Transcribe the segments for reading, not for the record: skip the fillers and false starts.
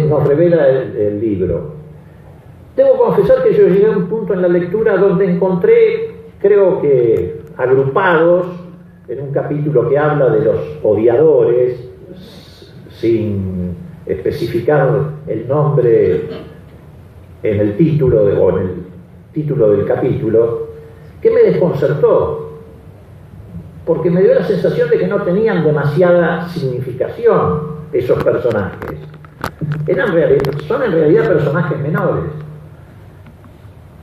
nos revela el libro. Debo confesar que yo llegué a un punto en la lectura donde encontré, creo que agrupados, en un capítulo que habla de los odiadores, sin especificar el nombre en el título o en el título del capítulo, que me desconcertó, porque me dio la sensación de que no tenían demasiada significación esos personajes. Son en realidad personajes menores,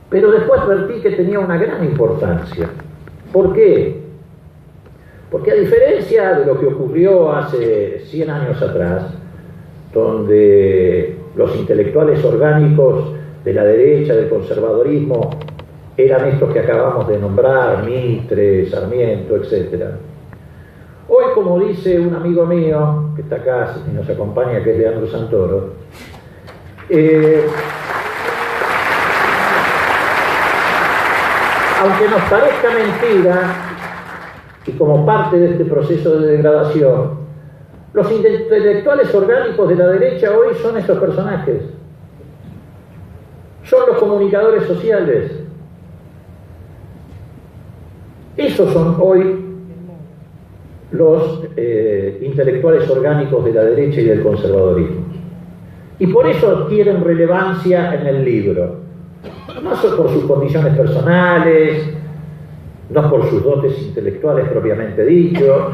pero después advertí que tenía una gran importancia. ¿Por qué? Porque a diferencia de lo que ocurrió hace 100 años atrás, donde los intelectuales orgánicos de la derecha, del conservadorismo, eran estos que acabamos de nombrar, Mitre, Sarmiento, etc. Hoy, como dice un amigo mío, que está acá y nos acompaña, que es Leandro Santoro, aunque nos parezca mentira, y como parte de este proceso de degradación, los intelectuales orgánicos de la derecha hoy son estos personajes. Son los comunicadores sociales. Esos son hoy los intelectuales orgánicos de la derecha y del conservadorismo. Y por eso adquieren relevancia en el libro. No solo por sus condiciones personales, no por sus dotes intelectuales propiamente dicho,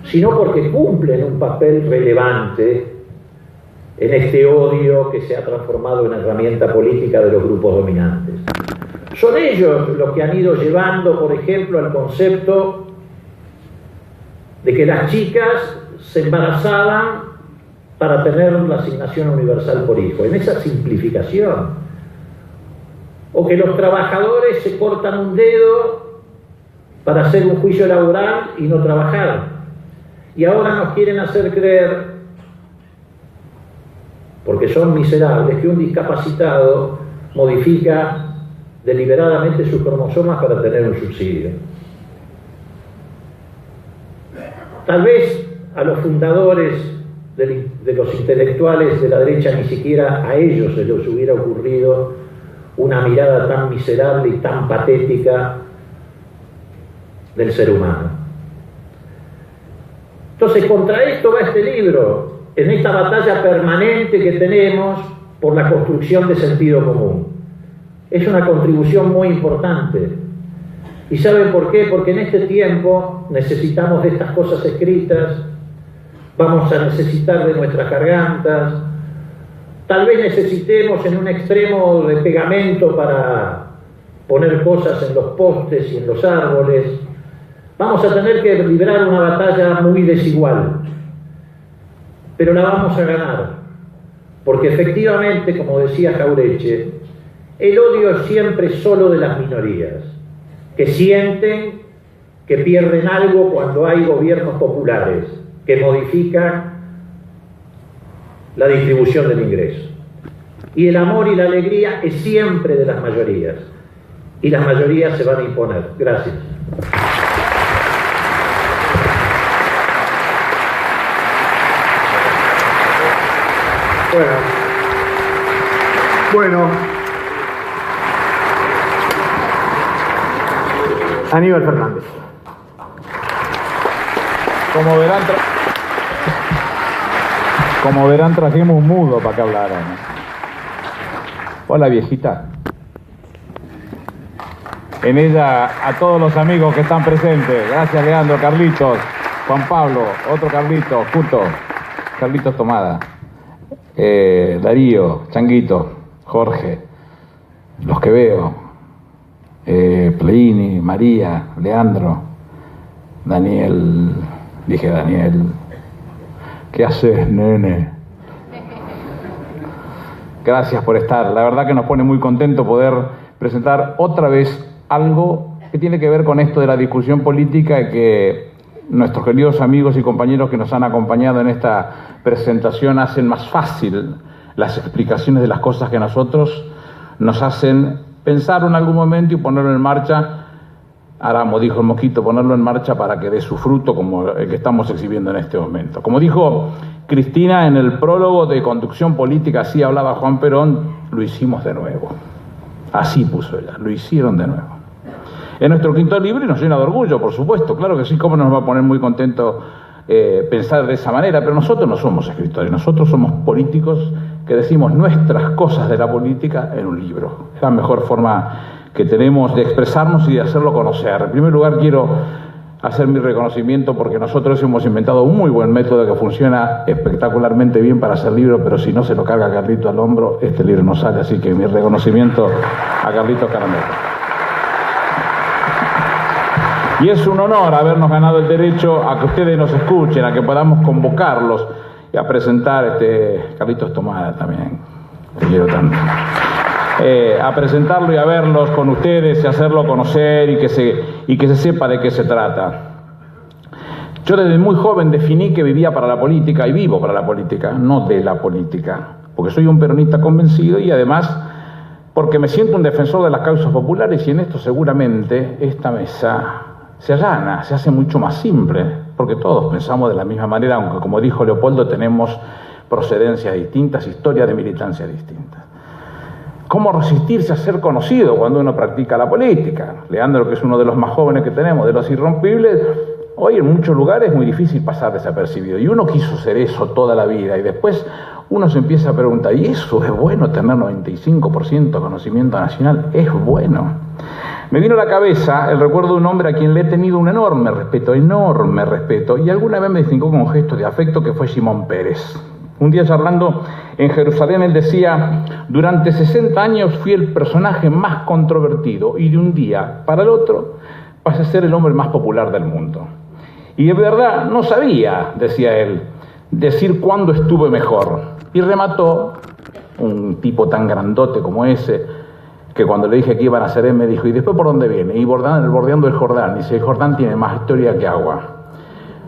sino porque cumplen un papel relevante en este odio que se ha transformado en herramienta política de los grupos dominantes. Son ellos los que han ido llevando, por ejemplo, al concepto de que las chicas se embarazaban para tener la asignación universal por hijo, en esa simplificación. O que los trabajadores se cortan un dedo para hacer un juicio laboral y no trabajar. Y ahora nos quieren hacer creer, porque son miserables, que un discapacitado modifica deliberadamente sus cromosomas para tener un subsidio. Tal vez a los fundadores de los intelectuales de la derecha ni siquiera a ellos se les hubiera ocurrido una mirada tan miserable y tan patética del ser humano. Entonces, contra esto va este libro, en esta batalla permanente que tenemos por la construcción de sentido común. Es una contribución muy importante. ¿Y saben por qué? Porque en este tiempo necesitamos de estas cosas escritas, vamos a necesitar de nuestras gargantas, tal vez necesitemos en un extremo de pegamento para poner cosas en los postes y en los árboles. Vamos a tener que librar una batalla muy desigual, pero la vamos a ganar, porque efectivamente, como decía Jauretche, el odio es siempre solo de las minorías, que sienten que pierden algo cuando hay gobiernos populares que modifican la distribución del ingreso. Y el amor y la alegría es siempre de las mayorías, y las mayorías se van a imponer. Gracias. Bueno. Aníbal Fernández. Como verán, trajimos un mudo para que hablaran. Hola, viejita. En ella, a todos los amigos que están presentes. Gracias, Leandro, Carlitos, Juan Pablo, otro Carlitos, Justo, Carlitos Tomada, Darío, Changuito, Jorge, los que veo, Pleini, María, Leandro, Daniel, dije Daniel, ¿qué haces, nene? Gracias por estar, la verdad que nos pone muy contento poder presentar otra vez algo que tiene que ver con esto de la discusión política y que nuestros queridos amigos y compañeros que nos han acompañado en esta presentación hacen más fácil las explicaciones de las cosas que nosotros nos hacen pensar en algún momento y ponerlo en marcha Aramo, dijo el mosquito, ponerlo en marcha para que dé su fruto como el que estamos exhibiendo en este momento. Como dijo Cristina en el prólogo de Conducción Política, así hablaba Juan Perón, lo hicimos de nuevo. Así puso ella, lo hicieron de nuevo. Es nuestro quinto libro y nos llena de orgullo, por supuesto, claro que sí, cómo nos va a poner muy contentos pensar de esa manera, pero nosotros no somos escritores, nosotros somos políticos que decimos nuestras cosas de la política en un libro. Es la mejor forma que tenemos de expresarnos y de hacerlo conocer. En primer lugar, quiero hacer mi reconocimiento porque nosotros hemos inventado un muy buen método que funciona espectacularmente bien para hacer libros, pero si no se lo carga Carlito al hombro, este libro no sale, así que mi reconocimiento a Carlitos Caramelo. Y es un honor habernos ganado el derecho a que ustedes nos escuchen, a que podamos convocarlos y a presentar, Carlitos Tomada también, te quiero tanto, a presentarlo y a verlos con ustedes y hacerlo conocer y que se sepa de qué se trata. Yo desde muy joven definí que vivía para la política y vivo para la política, no de la política, porque soy un peronista convencido y además porque me siento un defensor de las causas populares y en esto seguramente esta mesa se allana, se hace mucho más simple, porque todos pensamos de la misma manera, aunque como dijo Leopoldo tenemos procedencias distintas, historias de militancia distintas. ¿Cómo resistirse a ser conocido cuando uno practica la política? Leandro, que es uno de los más jóvenes que tenemos, de los irrompibles, hoy en muchos lugares es muy difícil pasar desapercibido. Y uno quiso ser eso toda la vida y después uno se empieza a preguntar, ¿y eso es bueno tener 95% de conocimiento nacional? ¿Es bueno? Me vino a la cabeza el recuerdo de un hombre a quien le he tenido un enorme respeto, y alguna vez me distinguió con un gesto de afecto que fue Simón Pérez. Un día charlando en Jerusalén él decía, durante 60 años fui el personaje más controvertido y de un día para el otro pasé a ser el hombre más popular del mundo. Y de verdad no sabía, decía él, decir cuándo estuve mejor. Y remató, un tipo tan grandote como ese, que cuando le dije que iban a hacer me dijo, ¿y después por dónde viene? Y bordeando el Jordán. Dice, el Jordán tiene más historia que agua.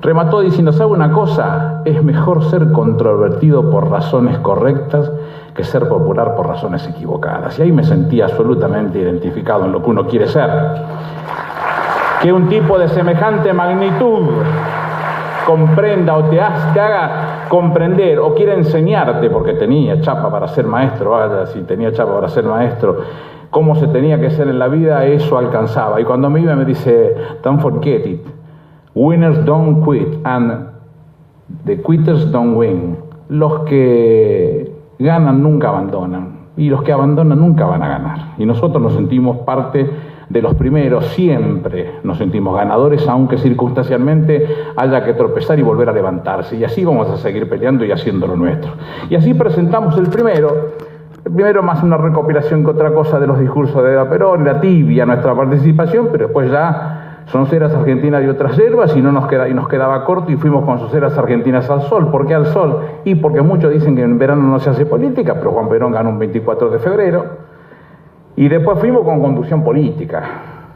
Remató diciendo, ¿sabe una cosa? Es mejor ser controvertido por razones correctas que ser popular por razones equivocadas. Y ahí me sentí absolutamente identificado en lo que uno quiere ser. Que un tipo de semejante magnitud comprenda o te haga comprender o quiera enseñarte, porque tenía chapa para ser maestro, vaya, si tenía chapa para ser maestro, cómo se tenía que ser en la vida, eso alcanzaba. Y cuando me iba me dice, don't forget it, winners don't quit and the quitters don't win. Los que ganan nunca abandonan y los que abandonan nunca van a ganar. Y nosotros nos sentimos parte de los primeros, siempre nos sentimos ganadores, aunque circunstancialmente haya que tropezar y volver a levantarse. Y así vamos a seguir peleando y haciendo lo nuestro. Y así presentamos el primero más una recopilación que otra cosa de los discursos de Eva Perón, la tibia nuestra participación, pero después ya Sonceras Argentinas y otras hierbas y nos quedaba corto y fuimos con Sonceras Argentinas al sol. ¿Por qué al sol? Y porque muchos dicen que en verano no se hace política, pero Juan Perón ganó un 24 de febrero. Y después fuimos con Conducción Política.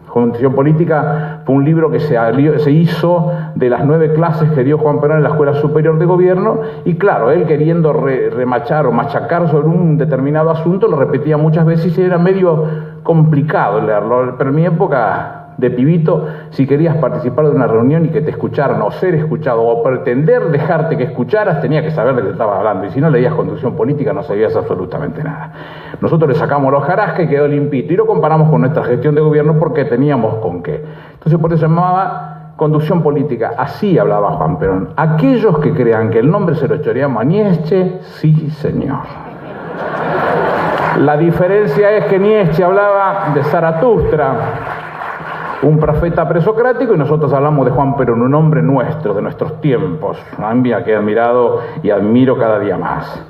Conducción Política fue un libro que se hizo de las 9 clases que dio Juan Perón en la Escuela Superior de Gobierno, y claro, él queriendo remachar o machacar sobre un determinado asunto, lo repetía muchas veces y era medio complicado leerlo. Pero en mi época de pibito, si querías participar de una reunión y que te escucharan, o ser escuchado, o pretender dejarte que escucharas, tenías que saber de qué te estabas hablando, y si no leías Conducción Política no sabías absolutamente nada. Nosotros le sacamos los jarascas y quedó limpito, y lo comparamos con nuestra gestión de gobierno porque teníamos con qué. Entonces por eso se llamaba Conducción Política. Así hablaba Juan Perón. Aquellos que crean que el nombre se lo choreamos a Nietzsche, sí señor. La diferencia es que Nietzsche hablaba de Zaratustra, un profeta presocrático, y nosotros hablamos de Juan Perón, un hombre nuestro, de nuestros tiempos, una que he admirado y admiro cada día más.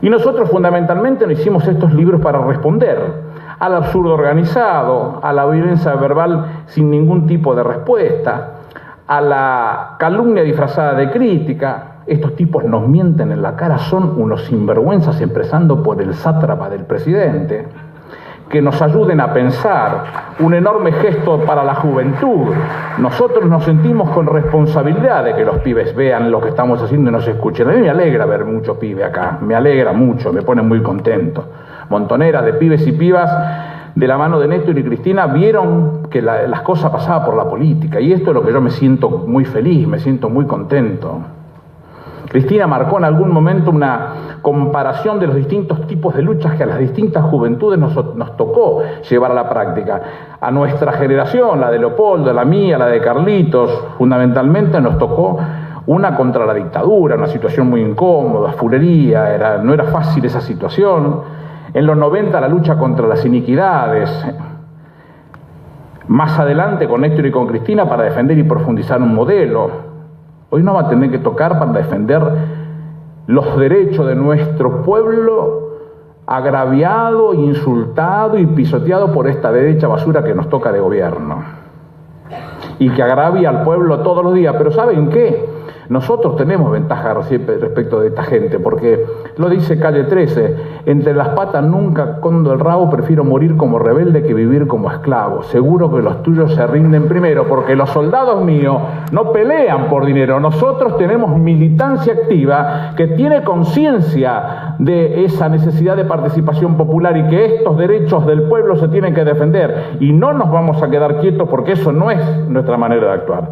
Y nosotros fundamentalmente no hicimos estos libros para responder al absurdo organizado, a la violencia verbal sin ningún tipo de respuesta, a la calumnia disfrazada de crítica. Estos tipos nos mienten en la cara, son unos sinvergüenzas, empezando por el sátrapa del presidente. Que nos ayuden a pensar, un enorme gesto para la juventud. Nosotros nos sentimos con responsabilidad de que los pibes vean lo que estamos haciendo y nos escuchen. A mí me alegra ver muchos pibes acá, me alegra mucho, me pone muy contento. Montoneras de pibes y pibas de la mano de Néstor y Cristina, vieron que las cosas pasaban por la política, y esto es lo que yo me siento muy feliz, me siento muy contento. Cristina marcó en algún momento una comparación de los distintos tipos de luchas que a las distintas juventudes nos tocó llevar a la práctica. A nuestra generación, la de Leopoldo, la mía, la de Carlitos, fundamentalmente nos tocó una contra la dictadura, una situación muy incómoda, fulería, no era fácil esa situación. En los 90 la lucha contra las iniquidades. Más adelante con Néstor y con Cristina para defender y profundizar un modelo. Hoy nos va a tener que tocar para defender los derechos de nuestro pueblo agraviado, insultado y pisoteado por esta derecha basura que nos toca de gobierno y que agravia al pueblo todos los días. Pero ¿saben qué? Nosotros tenemos ventaja respecto de esta gente, porque lo dice Calle 13, entre las patas nunca escondo el rabo, prefiero morir como rebelde que vivir como esclavo. Seguro que los tuyos se rinden primero, porque los soldados míos no pelean por dinero. Nosotros tenemos militancia activa que tiene conciencia de esa necesidad de participación popular y que estos derechos del pueblo se tienen que defender. Y no nos vamos a quedar quietos porque eso no es nuestra manera de actuar.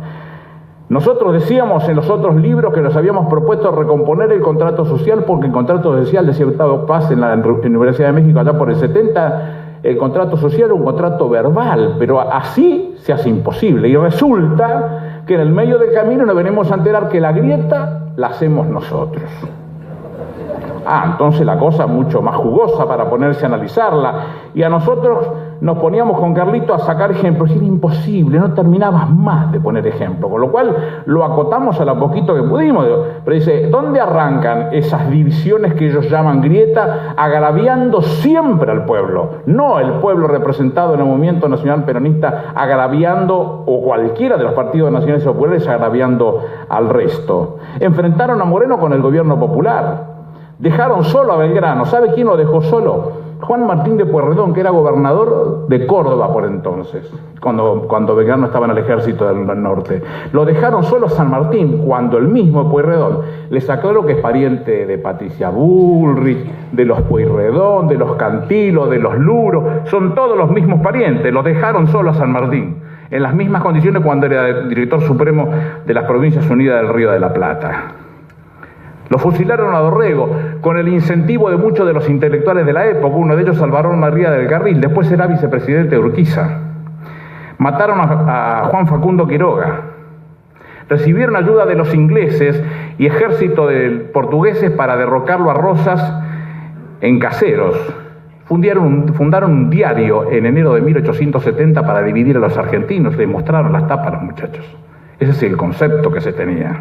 Nosotros decíamos en los otros libros que nos habíamos propuesto recomponer el contrato social, porque el contrato social, decía Octavio Paz en la Universidad de México allá por el 70, el contrato social era un contrato verbal, pero así se hace imposible. Y resulta que en el medio del camino nos venimos a enterar que la grieta la hacemos nosotros. Entonces la cosa mucho más jugosa para ponerse a analizarla. Y a nosotros nos poníamos con Carlito a sacar ejemplos, y era imposible, no terminabas más de poner ejemplos, con lo cual lo acotamos a lo poquito que pudimos. Pero dice, ¿dónde arrancan esas divisiones que ellos llaman grieta, agraviando siempre al pueblo? No el pueblo representado en el movimiento nacional peronista agraviando, o cualquiera de los partidos nacionales populares agraviando al resto. Enfrentaron a Moreno con el gobierno popular. Dejaron solo a Belgrano. ¿Sabe quién lo dejó solo? Juan Martín de Pueyrredón, que era gobernador de Córdoba por entonces, cuando Belgrano estaba en el ejército del norte. Lo dejaron solo a San Martín, cuando el mismo Pueyrredón le sacó lo que es pariente de Patricia Bullrich, de los Pueyrredón, de los Cantilo, de los Luro, son todos los mismos parientes. Lo dejaron solo a San Martín, en las mismas condiciones cuando era director supremo de las Provincias Unidas del Río de la Plata. Lo fusilaron a Dorrego, con el incentivo de muchos de los intelectuales de la época, uno de ellos Salvador María del Carril, después será vicepresidente de Urquiza. Mataron a Juan Facundo Quiroga. Recibieron ayuda de los ingleses y ejército de portugueses para derrocarlo a Rosas en Caseros. Fundaron un diario en enero de 1870 para dividir a los argentinos. Le mostraron las tapas a los muchachos. Ese es el concepto que se tenía.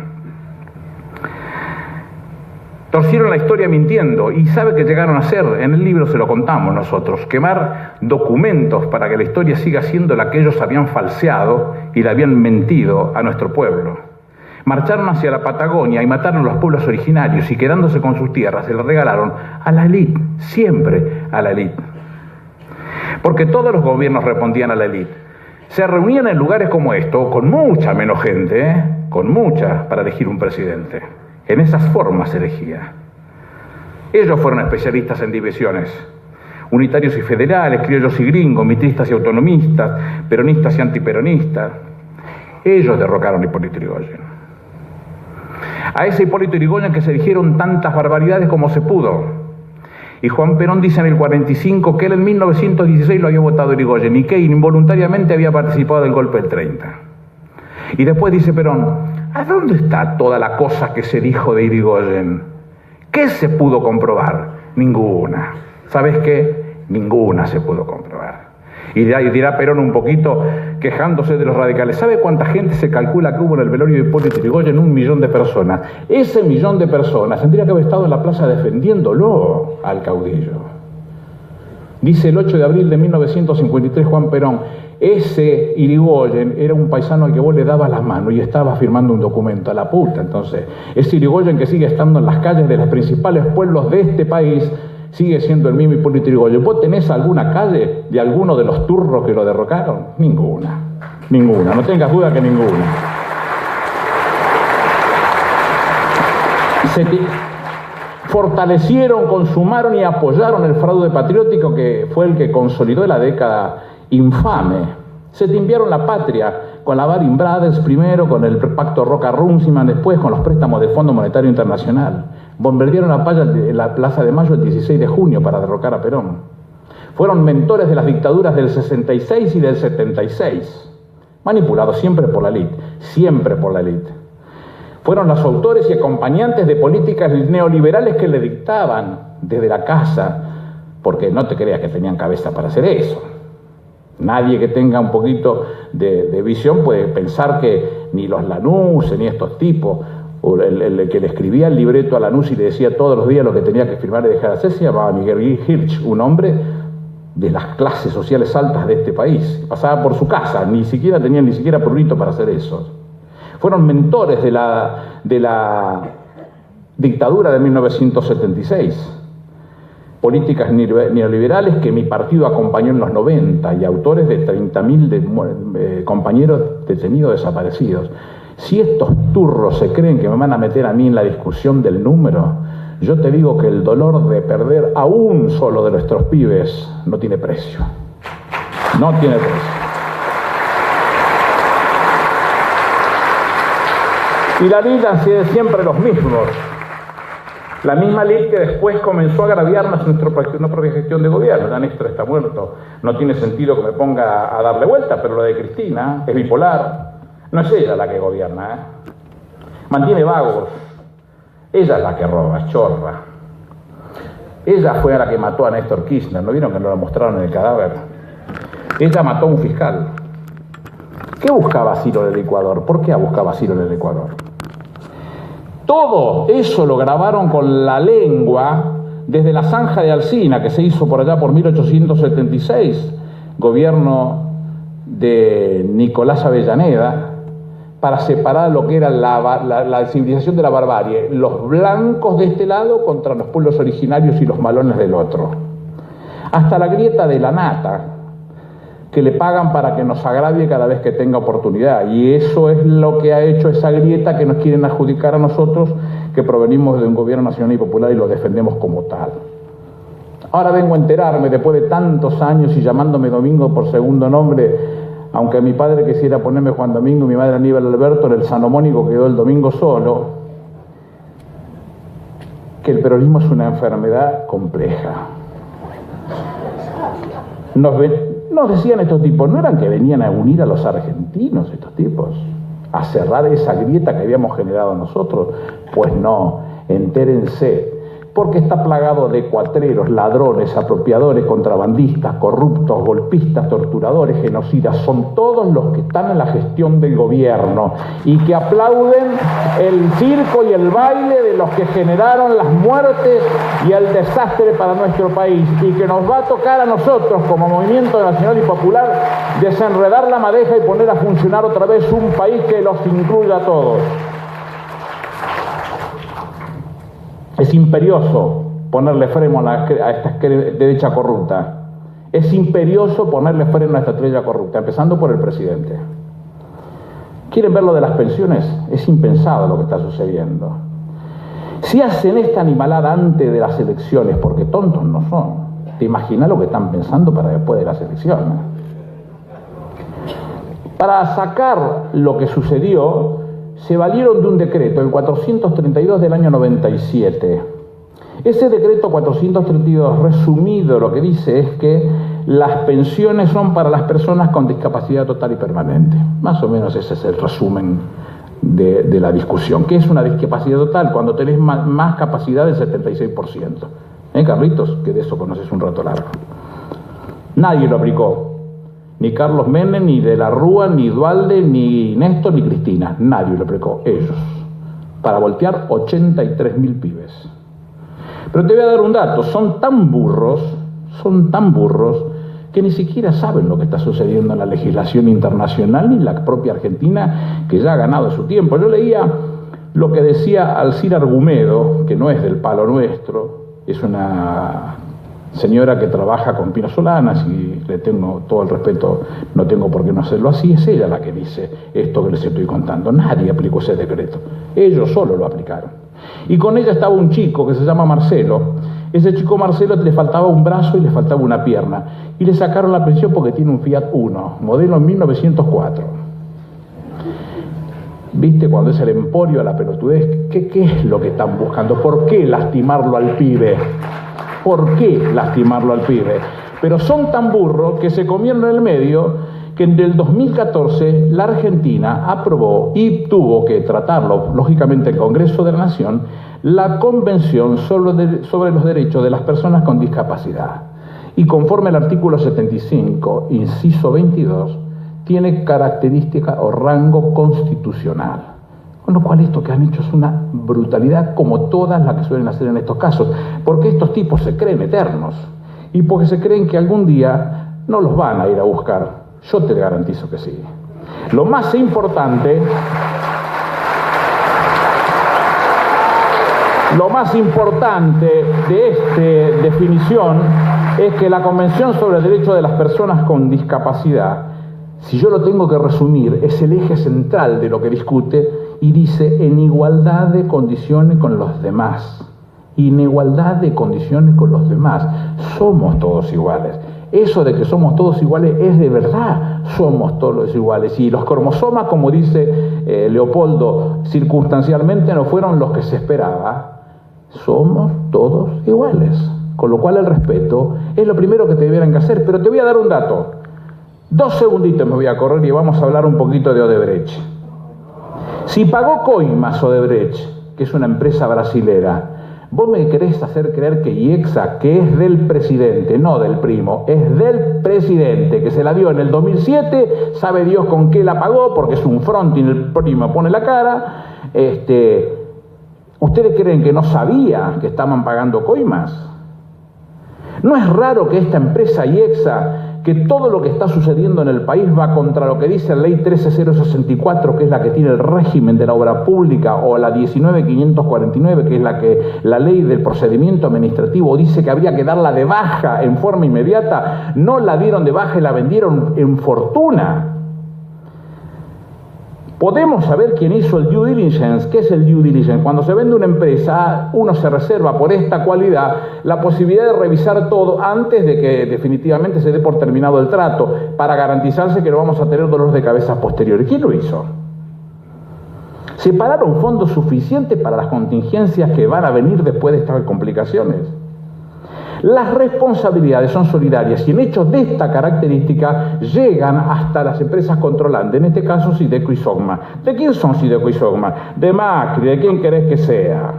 Torcieron la historia mintiendo, y ¿sabe qué llegaron a hacer? En el libro se lo contamos nosotros: quemar documentos para que la historia siga siendo la que ellos habían falseado y le habían mentido a nuestro pueblo. Marcharon hacia la Patagonia y mataron a los pueblos originarios, y quedándose con sus tierras se las regalaron a la élite, siempre a la élite. Porque todos los gobiernos respondían a la élite. Se reunían en lugares como esto, con mucha menos gente, con mucha, para elegir un presidente. En esas formas se elegía. Ellos fueron especialistas en divisiones. Unitarios y federales, criollos y gringos, mitristas y autonomistas, peronistas y antiperonistas. Ellos derrocaron a Hipólito Yrigoyen. A ese Hipólito Yrigoyen que se dijeron tantas barbaridades como se pudo. Y Juan Perón dice en el 45 que él en 1916 lo había votado Yrigoyen y que involuntariamente había participado del golpe del 30. Y después dice Perón, ¿a dónde está toda la cosa que se dijo de Yrigoyen? ¿Qué se pudo comprobar? Ninguna. ¿Sabes qué? Ninguna se pudo comprobar. Y dirá Perón un poquito quejándose de los radicales. ¿Sabe cuánta gente se calcula que hubo en el velorio de Hipólito Yrigoyen? 1 millón de personas. Ese 1 millón de personas tendría que haber estado en la plaza defendiéndolo al caudillo. Dice el 8 de abril de 1953 Juan Perón, ese Yrigoyen era un paisano al que vos le dabas la mano y estaba firmando un documento. A la puta, entonces. Ese Yrigoyen que sigue estando en las calles de los principales pueblos de este país sigue siendo el mismo Hipólito Yrigoyen. ¿Vos tenés alguna calle de alguno de los turros que lo derrocaron? Ninguna. Ninguna. No tengas duda que ninguna. fortalecieron, consumaron y apoyaron el fraude patriótico que fue el que consolidó la década infame. Se timbiaron la patria con la Baring Brothers primero, con el pacto Roca-Runciman después, con los préstamos del Fondo Monetario Internacional. Bombardearon la Plaza de Mayo el 16 de junio para derrocar a Perón. Fueron mentores de las dictaduras del 66 y del 76, manipulados siempre por la élite, siempre por la élite. Fueron los autores y acompañantes de políticas neoliberales que le dictaban desde la casa, porque no te creas que tenían cabeza para hacer eso. Nadie que tenga un poquito de visión puede pensar que ni los Lanús, ni estos tipos, o el que le escribía el libreto a Lanús y le decía todos los días lo que tenía que firmar y dejar de hacer, se llamaba Miguel Hirsch, un hombre de las clases sociales altas de este país. Pasaba por su casa, tenían ni siquiera prurito para hacer eso. Fueron mentores de la dictadura de 1976. Políticas neoliberales que mi partido acompañó en los 90 y autores de 30.000 compañeros detenidos desaparecidos. Si estos turros se creen que me van a meter a mí en la discusión del número, yo te digo que el dolor de perder a un solo de nuestros pibes no tiene precio. No tiene precio. Y la lid han sido siempre los mismos. La misma lid que después comenzó a agraviarnos nuestra propia gestión de gobierno. Ya Néstor está muerto. No tiene sentido que me ponga a darle vuelta, pero lo de Cristina es bipolar. No es ella la que gobierna, ¿eh? Mantiene vagos. Ella es la que roba, es chorra. Ella fue a la que mató a Néstor Kirchner. ¿No vieron que nos lo mostraron en el cadáver? Ella mató a un fiscal. ¿Qué buscaba asilo en el Ecuador? ¿Por qué buscaba asilo en el Ecuador? Todo eso lo grabaron con la lengua desde la zanja de Alsina, que se hizo por allá por 1876, gobierno de Nicolás Avellaneda, para separar lo que era la civilización de la barbarie, los blancos de este lado contra los pueblos originarios y los malones del otro. Hasta la grieta de la nata, que le pagan para que nos agravie cada vez que tenga oportunidad. Y eso es lo que ha hecho esa grieta que nos quieren adjudicar a nosotros, que provenimos de un gobierno nacional y popular y lo defendemos como tal. Ahora vengo a enterarme, después de tantos años y llamándome Domingo por segundo nombre, aunque mi padre quisiera ponerme Juan Domingo y mi madre Aníbal Alberto, en el sanomónico quedó el Domingo solo, que el peronismo es una enfermedad compleja. Nos decían estos tipos, ¿no eran que venían a unir a los argentinos estos tipos? ¿A cerrar esa grieta que habíamos generado nosotros? Pues no, entérense, porque está plagado de cuatreros, ladrones, apropiadores, contrabandistas, corruptos, golpistas, torturadores, genocidas. Son todos los que están en la gestión del gobierno y que aplauden el circo y el baile de los que generaron las muertes y el desastre para nuestro país, y que nos va a tocar a nosotros como Movimiento Nacional y Popular desenredar la madeja y poner a funcionar otra vez un país que los incluya a todos. Es imperioso ponerle freno a esta derecha corrupta. Es imperioso ponerle freno a esta derecha corrupta, empezando por el presidente. ¿Quieren ver lo de las pensiones? Es impensado lo que está sucediendo. Si hacen esta animalada antes de las elecciones, porque tontos no son, ¿te imaginas lo que están pensando para después de las elecciones? Para sacar lo que sucedió, se valieron de un decreto, el 432 del año 97. Ese decreto 432, resumido, lo que dice es que las pensiones son para las personas con discapacidad total y permanente. Más o menos ese es el resumen de la discusión. ¿Qué es una discapacidad total? Cuando tenés más capacidad del 76%. Carlitos? Que de eso conoces un rato largo. Nadie lo aplicó. Ni Carlos Menem, ni De la Rúa, ni Duhalde, ni Néstor, ni Cristina. Nadie lo aplicó, ellos. Para voltear 83.000 pibes. Pero te voy a dar un dato. Son tan burros, que ni siquiera saben lo que está sucediendo en la legislación internacional ni en la propia Argentina, que ya ha ganado su tiempo. Yo leía lo que decía Alcira Argumedo, que no es del palo nuestro, es una señora que trabaja con Pino Solanas y le tengo todo el respeto, no tengo por qué no hacerlo así. Es ella la que dice esto que les estoy contando. Nadie aplicó ese decreto, ellos solo lo aplicaron. Y con ella estaba un chico que se llama Marcelo. Ese chico Marcelo le faltaba un brazo y le faltaba una pierna. Y le sacaron la pensión porque tiene un Fiat Uno, modelo 1904. ¿Viste cuando es el emporio a la pelotudez? ¿Qué es lo que están buscando? ¿Por qué lastimarlo al pibe? ¿Por qué lastimarlo al pibe? Pero son tan burros que se comieron en el medio que en el 2014 la Argentina aprobó y tuvo que tratarlo, lógicamente, el Congreso de la Nación, la Convención sobre los Derechos de las Personas con Discapacidad. Y conforme al artículo 75, inciso 22, tiene característica o rango constitucional. Con lo cual esto que han hecho es una brutalidad como todas las que suelen hacer en estos casos, porque estos tipos se creen eternos y porque se creen que algún día no los van a ir a buscar. Yo te garantizo que sí. Lo más importante de esta definición es que la Convención sobre el Derecho de las Personas con Discapacidad, si yo lo tengo que resumir, es el eje central de lo que discute y dice en igualdad de condiciones con los demás. En igualdad de condiciones con los demás. Somos todos iguales. Eso de que somos todos iguales es de verdad, somos todos iguales. Y los cromosomas, como dice Leopoldo, circunstancialmente no fueron los que se esperaba. Somos todos iguales. Con lo cual el respeto es lo primero que te debieran que hacer. Pero te voy a dar un dato. 2 segunditos me voy a correr y vamos a hablar un poquito de Odebrecht. Si pagó coimas Odebrecht, que es una empresa brasilera, vos me querés hacer creer que IEXA, que es del presidente, no del primo, es del presidente, que se la dio en el 2007, sabe Dios con qué la pagó, porque es un fronting, el primo pone la cara. ¿Ustedes creen que no sabía que estaban pagando coimas? ¿No es raro que esta empresa IEXA, que todo lo que está sucediendo en el país va contra lo que dice la ley 13064, que es la que tiene el régimen de la obra pública, o la 19549, que es la ley del procedimiento administrativo, dice que habría que darla de baja en forma inmediata? No la dieron de baja y la vendieron en fortuna. Podemos saber quién hizo el due diligence. ¿Qué es el due diligence? Cuando se vende una empresa, uno se reserva por esta cualidad la posibilidad de revisar todo antes de que definitivamente se dé por terminado el trato, para garantizarse que no vamos a tener dolores de cabeza posteriores. ¿Quién lo hizo? ¿Separaron fondos suficientes para las contingencias que van a venir después de estas complicaciones? Las responsabilidades son solidarias y en hechos de esta característica llegan hasta las empresas controlantes, en este caso Sideco y Sogma. ¿De quién son Sideco y Sogma? De Macri, ¿de quién querés que sea?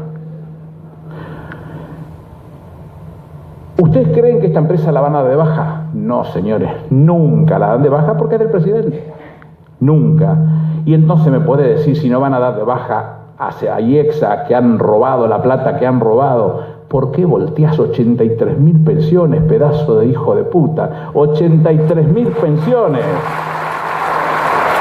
¿Ustedes creen que esta empresa la van a dar de baja? No, señores, nunca la dan de baja porque es del presidente. Nunca. Y entonces me puede decir, si no van a dar de baja a IEXA, que han robado la plata que han robado, ¿por qué volteás 83.000 pensiones, pedazo de hijo de puta? 83.000 pensiones.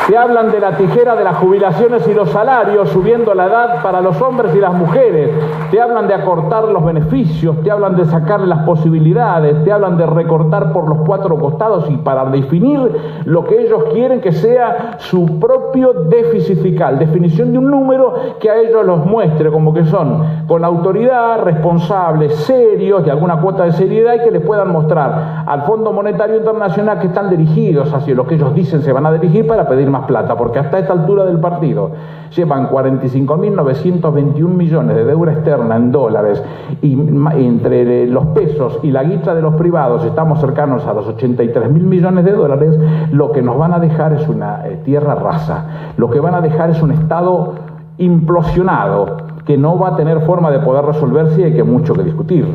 Te hablan de la tijera de las jubilaciones y los salarios, subiendo la edad para los hombres y las mujeres. Te hablan de acortar los beneficios, te hablan de sacar las posibilidades, te hablan de recortar por los 4 costados y para definir lo que ellos quieren que sea su propio déficit fiscal. Definición de un número que a ellos los muestre como que son con autoridad, responsables, serios, de alguna cuota de seriedad, y que les puedan mostrar al Fondo Monetario Internacional que están dirigidos hacia lo que ellos dicen se van a dirigir para pedir más plata, porque hasta esta altura del partido llevan 45.921 millones de deuda externa en dólares, y entre los pesos y la guita de los privados estamos cercanos a los 83.000 millones de dólares. Lo que nos van a dejar es una tierra rasa, lo que van a dejar es un Estado implosionado que no va a tener forma de poder resolverse y hay que mucho que discutir.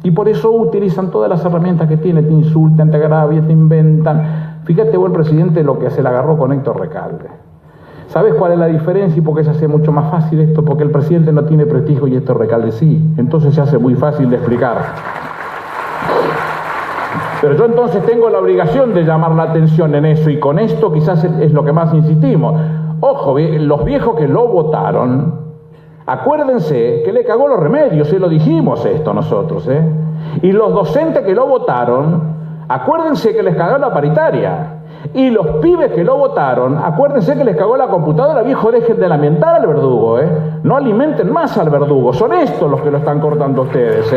Y por eso utilizan todas las herramientas que tiene, te insultan, te agravian, te inventan. Fíjate, buen presidente, lo que se le agarró con Héctor Recalde. ¿Sabes cuál es la diferencia y por qué se hace mucho más fácil esto? Porque el presidente no tiene prestigio y Héctor Recalde sí. Entonces se hace muy fácil de explicar. Pero yo entonces tengo la obligación de llamar la atención en eso, y con esto quizás es lo que más insistimos. Ojo, los viejos que lo votaron, acuérdense que le cagó los remedios, se lo dijimos esto nosotros, Y los docentes que lo votaron, acuérdense que les cagó la paritaria. Y los pibes que lo votaron, acuérdense que les cagó la computadora, viejo, dejen de lamentar al verdugo, no alimenten más al verdugo, son estos los que lo están cortando ustedes,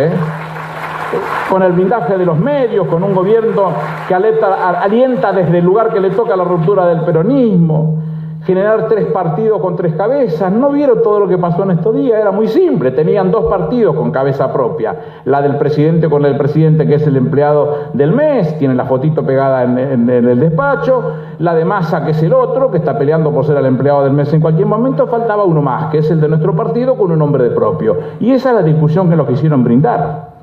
con el blindaje de los medios, con un gobierno que alienta desde el lugar que le toca la ruptura del peronismo, generar 3 partidos con 3 cabezas. ¿No vieron todo lo que pasó en estos días? Era muy simple, tenían 2 partidos con cabeza propia, la del presidente con el presidente que es el empleado del mes, tiene la fotito pegada en el despacho, la de Massa que es el otro, que está peleando por ser el empleado del mes en cualquier momento, faltaba uno más, que es el de nuestro partido con un nombre propio. Y esa es la discusión que nos quisieron brindar.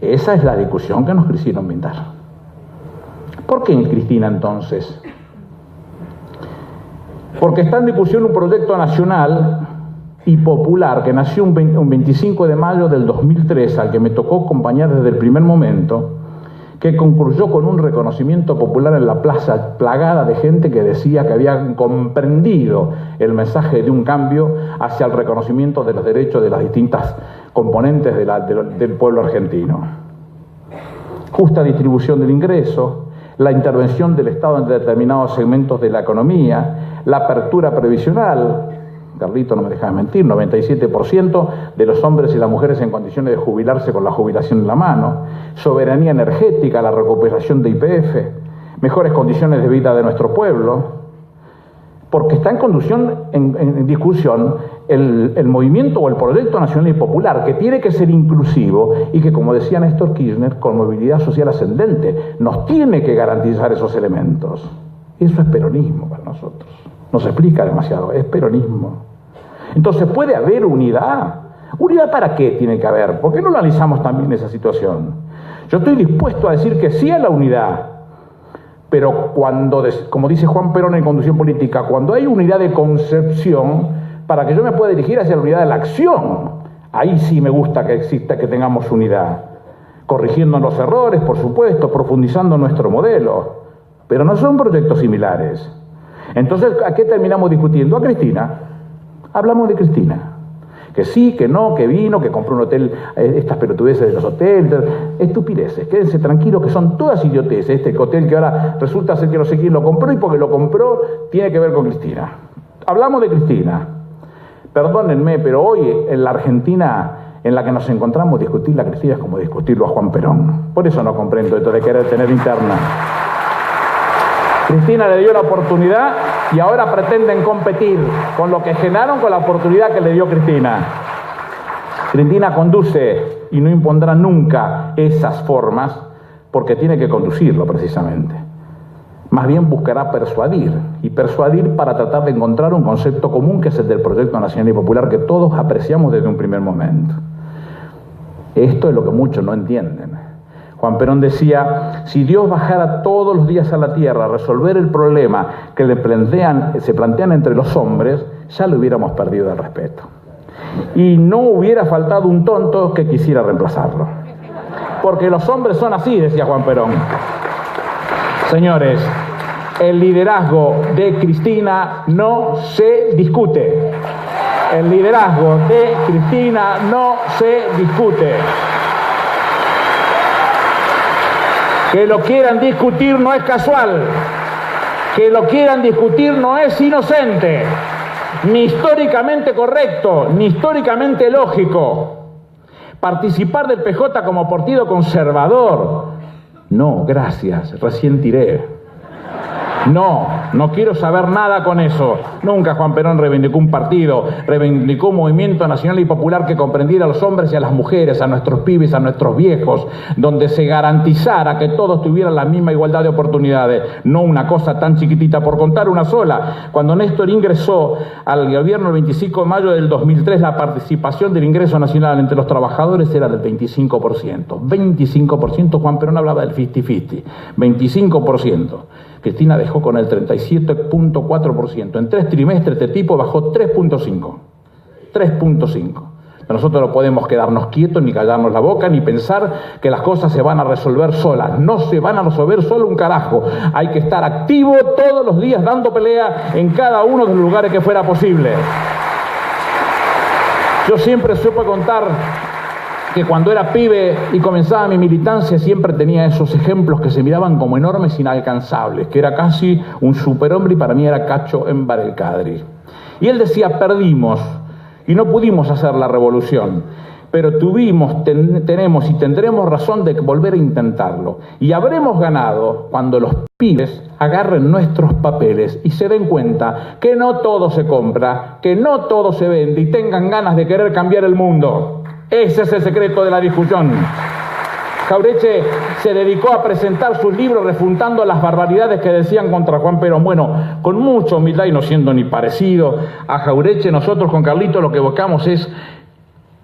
Esa es la discusión que nos quisieron brindar. ¿Por qué en Cristina entonces? Porque está en discusión un proyecto nacional y popular que nació un 25 de mayo del 2003, al que me tocó acompañar desde el primer momento, que concluyó con un reconocimiento popular en la plaza plagada de gente que decía que habían comprendido el mensaje de un cambio hacia el reconocimiento de los derechos de las distintas componentes del pueblo argentino. Justa distribución del ingreso, la intervención del Estado en determinados segmentos de la economía, la apertura previsional. Carlito no me deja de mentir, 97% de los hombres y las mujeres en condiciones de jubilarse con la jubilación en la mano, soberanía energética, la recuperación de YPF, mejores condiciones de vida de nuestro pueblo, porque está en discusión el movimiento o el proyecto nacional y popular, que tiene que ser inclusivo y que, como decía Néstor Kirchner, con movilidad social ascendente, nos tiene que garantizar esos elementos. Eso es peronismo para nosotros. No se explica demasiado, es peronismo. Entonces, ¿puede haber unidad? ¿Unidad para qué tiene que haber? ¿Por qué no analizamos también esa situación? Yo estoy dispuesto a decir que sí a la unidad, pero cuando, como dice Juan Perón en Conducción Política, cuando hay unidad de concepción, para que yo me pueda dirigir hacia la unidad de la acción, ahí sí me gusta que exista, que tengamos unidad, corrigiendo los errores, por supuesto, profundizando nuestro modelo, pero no son proyectos similares. Entonces, ¿a qué terminamos discutiendo? A Cristina. Hablamos de Cristina. Que sí, que no, que vino, que compró un hotel, estas pelotudeces de los hoteles, estupideces. Quédense tranquilos que son todas idioteces. Este hotel que ahora resulta ser que no sé quién lo compró y porque lo compró tiene que ver con Cristina. Hablamos de Cristina. Perdónenme, pero hoy en la Argentina en la que nos encontramos, discutir la Cristina es como discutirlo a Juan Perón. Por eso no comprendo esto de querer tener interna. Cristina le dio la oportunidad y ahora pretenden competir con lo que generaron con la oportunidad que le dio Cristina. Cristina conduce y no impondrá nunca esas formas porque tiene que conducirlo precisamente. Más bien buscará persuadir para tratar de encontrar un concepto común que es el del proyecto nacional y popular que todos apreciamos desde un primer momento. Esto es lo que muchos no entienden. Juan Perón decía, si Dios bajara todos los días a la tierra a resolver el problema que se plantean entre los hombres, ya le hubiéramos perdido el respeto. Y no hubiera faltado un tonto que quisiera reemplazarlo. Porque los hombres son así, decía Juan Perón. Señores, el liderazgo de Cristina no se discute. El liderazgo de Cristina no se discute. Que lo quieran discutir no es casual, que lo quieran discutir no es inocente, ni históricamente correcto, ni históricamente lógico. Participar del PJ como partido conservador, no, gracias, recién tiré. No quiero saber nada con eso. Nunca Juan Perón reivindicó un partido, reivindicó un movimiento nacional y popular que comprendiera a los hombres y a las mujeres, a nuestros pibes, a nuestros viejos, donde se garantizara que todos tuvieran la misma igualdad de oportunidades. No una cosa tan chiquitita, por contar una sola. Cuando Néstor ingresó al gobierno el 25 de mayo del 2003, la participación del ingreso nacional entre los trabajadores era del 25%. 25%, Juan Perón hablaba del 50-50. 25%. Cristina dejó con el 37.4%. En 3 trimestres este tipo bajó 3.5. 3.5. Nosotros no podemos quedarnos quietos, ni callarnos la boca, ni pensar que las cosas se van a resolver solas. No se van a resolver solo un carajo. Hay que estar activo todos los días dando pelea en cada uno de los lugares que fuera posible. Yo siempre supe contar que cuando era pibe y comenzaba mi militancia siempre tenía esos ejemplos que se miraban como enormes, inalcanzables, que era casi un superhombre y para mí era Cacho Enver el Cadri. Y él decía, perdimos y no pudimos hacer la revolución, pero tenemos y tendremos razón de volver a intentarlo. Y habremos ganado cuando los pibes agarren nuestros papeles y se den cuenta que no todo se compra, que no todo se vende y tengan ganas de querer cambiar el mundo. Ese es el secreto de la discusión. Jauretche se dedicó a presentar sus libros refutando las barbaridades que decían contra Juan Perón. Bueno, con mucha humildad y no siendo ni parecido a Jauretche, nosotros con Carlito lo que buscamos es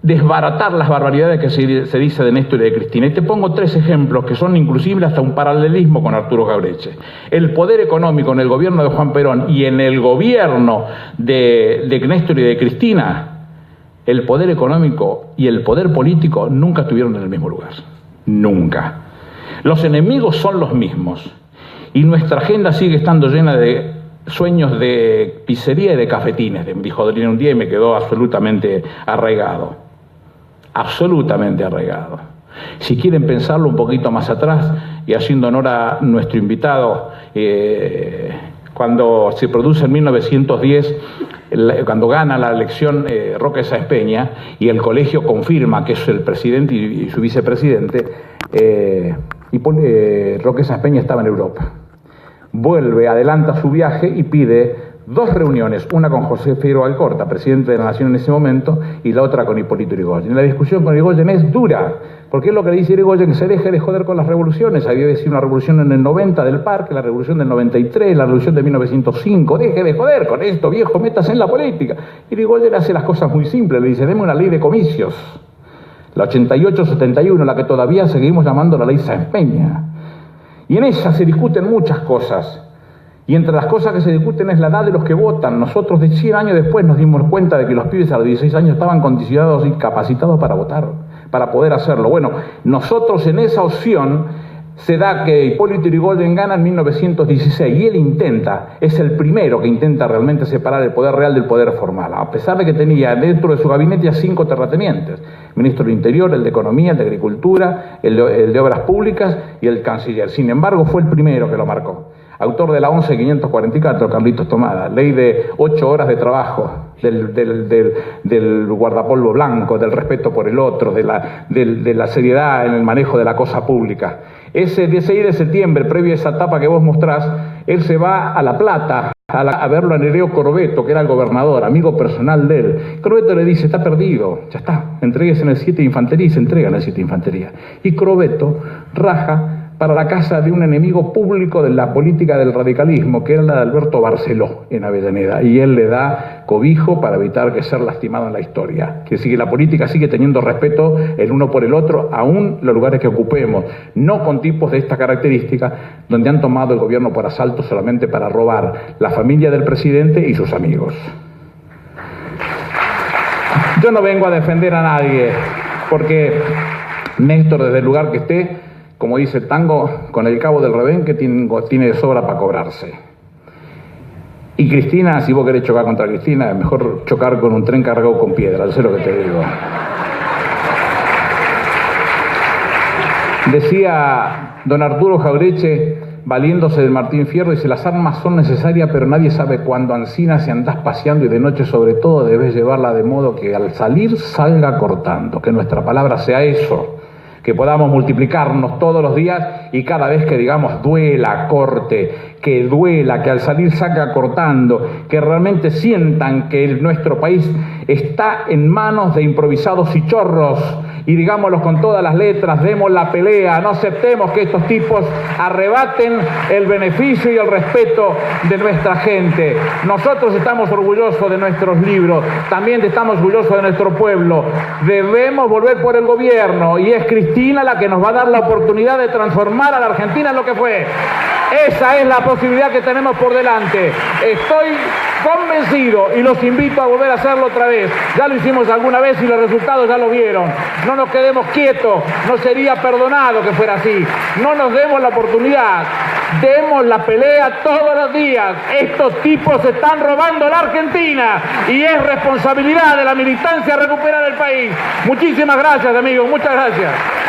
desbaratar las barbaridades que se dice de Néstor y de Cristina. Y te pongo 3 ejemplos que son inclusive hasta un paralelismo con Arturo Jauretche. El poder económico en el gobierno de Juan Perón y en el gobierno de Néstor y de Cristina, el poder económico y el poder político nunca estuvieron en el mismo lugar. Nunca. Los enemigos son los mismos. Y nuestra agenda sigue estando llena de sueños de pizzería y de cafetines, dijo Dolina un día y me quedó absolutamente arraigado. Absolutamente arraigado. Si quieren pensarlo un poquito más atrás, y haciendo honor a nuestro invitado, cuando se produce en 1910, cuando gana la elección Roque Sáenz Peña, y el colegio confirma que es el presidente y su vicepresidente, Roque Sáenz Peña estaba en Europa. Vuelve, adelanta su viaje y pide 2 reuniones, una con José Figueroa Alcorta, presidente de la Nación en ese momento, y la otra con Hipólito Yrigoyen. La discusión con Yrigoyen es dura, porque es lo que le dice Yrigoyen, que se deje de joder con las revoluciones. Había sido una revolución en el 90 del Parque, la revolución del 93, la revolución de 1905, deje de joder con esto, viejo, métase en la política. Y Yrigoyen hace las cosas muy simples, le dice, deme una ley de comicios, la 88-71, la que todavía seguimos llamando la ley Sáenz Peña. Y en ella se discuten muchas cosas. Y entre las cosas que se discuten es la edad de los que votan. Nosotros de 100 años después nos dimos cuenta de que los pibes a los 16 años estaban condicionados y capacitados para votar, para poder hacerlo. Bueno, nosotros en esa opción se da que Hipólito Yrigoyen gana en 1916 y él intenta, es el primero que intenta realmente separar el poder real del poder formal, a pesar de que tenía dentro de su gabinete a 5 terratenientes, el ministro del Interior, el de Economía, el de Agricultura, el de Obras Públicas y el canciller. Sin embargo, fue el primero que lo marcó. Autor de la 11.544, Carlitos Tomada, ley de 8 horas de trabajo, del guardapolvo blanco, del respeto por el otro, de la seriedad en el manejo de la cosa pública. Ese 16 de septiembre, previo a esa etapa que vos mostrás, él se va a La Plata a verlo a Nereo Corbeto, que era el gobernador, amigo personal de él. Corbeto le dice, está perdido, ya está, entréguese en el 7 de Infantería, y se entrega en el 7 de Infantería. Y Corbeto raja para la casa de un enemigo público de la política del radicalismo, que era la de Alberto Barceló en Avellaneda, y él le da cobijo para evitar que ser lastimado en la historia. Que sigue la política sigue teniendo respeto el uno por el otro, aún los lugares que ocupemos, no con tipos de esta característica, donde han tomado el gobierno por asalto solamente para robar la familia del presidente y sus amigos. Yo no vengo a defender a nadie, porque Néstor, desde el lugar que esté, como dice el tango, con el cabo del revén que tiene de sobra para cobrarse. Y Cristina, si vos querés chocar contra Cristina, es mejor chocar con un tren cargado con piedra, yo sé lo que te digo. Decía don Arturo Jauretche, valiéndose del Martín Fierro, dice, las armas son necesarias, pero nadie sabe cuándo. Ansina, si andás paseando y de noche sobre todo, debes llevarla de modo que al salir salga cortando, que nuestra palabra sea eso, que podamos multiplicarnos todos los días y cada vez que digamos duela, corte, que duela, que al salir salga cortando, que realmente sientan que nuestro país está en manos de improvisados y chorros, y digámoslos con todas las letras, demos la pelea, no aceptemos que estos tipos arrebaten el beneficio y el respeto de nuestra gente. Nosotros estamos orgullosos de nuestros libros, también estamos orgullosos de nuestro pueblo. Debemos volver por el gobierno y es Cristina la que nos va a dar la oportunidad de transformar a la Argentina en lo que fue. Esa es la posibilidad que tenemos por delante. Estoy convencido y los invito a volver a hacerlo otra vez. Ya lo hicimos alguna vez y los resultados ya lo vieron. No nos quedemos quietos, no sería perdonado que fuera así. No nos demos la oportunidad Demos la pelea todos los días. Estos tipos están robando la Argentina y es responsabilidad de la militancia recuperar el país. Muchísimas gracias, amigos. Muchas gracias.